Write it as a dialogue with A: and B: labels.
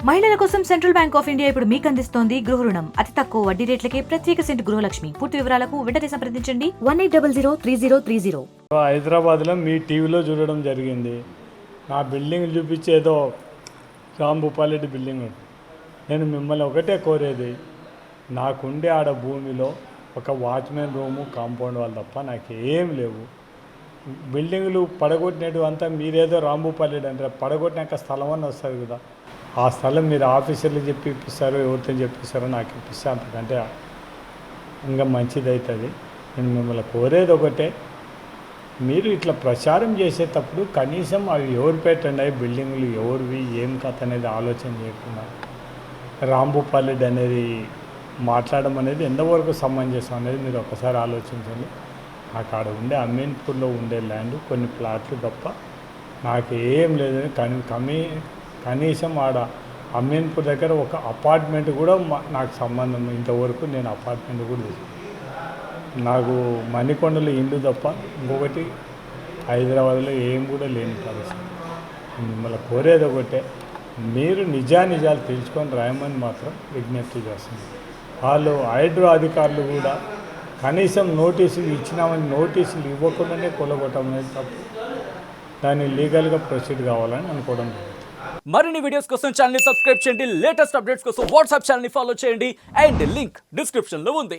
A: మహిళల కోసం central bank of India ఇప్పుడు మీకు అందిస్తోంది గృహ రుణం అతి తక్కువ వడ్డీ రేట్లకే ప్రత్యేక సెంటు గృహలక్ష్మి. పూర్తి వివరాలకు వెంటనే సంప్రదించండి 18003030.
B: హైదరాబాద్లో మీ టీవీలో చూడడం జరిగింది. నా బిల్డింగ్ చూపించి ఏదో రాంభూపాలరెడ్డి బిల్డింగ్. నేను మిమ్మల్ని ఒకటే కోరేది, నాకుండే ఆడ భూమిలో ఒక వాచ్మెన్ రూము కాంపౌండ్ వాళ్ళు తప్ప నాకేం లేవు. బిల్డింగులు పడగొట్టినట్టు అంతా మీరేదో రాంభూపాలరెడ్డి అంటారు, పడగొట్టినాక స్థలం అని వస్తుంది కదా, ఆ స్థలం మీరు ఆఫీసర్లు చెప్పి ఇప్పిస్తారో ఎవరితో చెప్పిస్తారో నాకు ఇప్పిస్తే అంతకంటే ఇంకా మంచిది అవుతుంది. నేను మిమ్మల్ని కోరేది ఒకటే, మీరు ఇట్లా ప్రచారం చేసేటప్పుడు కనీసం అవి ఎవరు పెట్టండి, బిల్డింగులు ఎవరివి ఏం కథ అనేది ఆలోచన చేయకుండా రాంభూపాలరెడ్డి అనేది మాట్లాడడం అనేది ఎంతవరకు సమంజసం అనేది మీరు ఒకసారి ఆలోచించండి. నాకు ఆడ ఉండే అమీన్పూర్లో ఉండే ల్యాండ్ కొన్ని ప్లాట్లు తప్ప నాకు ఏం లేదని కనీసం ఆడ అమీన్పూర్ దగ్గర ఒక అపార్ట్మెంట్ కూడా నాకు సంబంధం ఇంతవరకు నేను అపార్ట్మెంట్ కూడా తీసుకున్నాను. నాకు మణికొండలో ఇల్లు తప్ప ఇంకొకటి హైదరాబాద్లో ఏం కూడా లేని పరిస్థితి. మిమ్మల్ని కోరేది ఒకటే, మీరు నిజాలు తెలుసుకొని రాయమని మాత్రం విజ్ఞప్తి చేస్తుంది. వాళ్ళు హైడ్రో అధికారులు కూడా కనీసం నోటీసులు ఇచ్చినామని నోటీసులు ఇవ్వకుండానే కొలగొట్టడం అనేది తప్పు. దాన్ని లీగల్గా ప్రొసీడ్ కావాలని అనుకోవడం జరుగుతుంది.
C: మరిన్ని వీడియోస్ కోసం ఛానల్ ని సబ్స్క్రైబ్ చేయండి. లేటెస్ట్ అప్డేట్స్ కోసం వాట్సాప్ ఛానల్ ని ఫాలో చేయండి. అండ్ లింక్ డిస్క్రిప్షన్ లో ఉంది.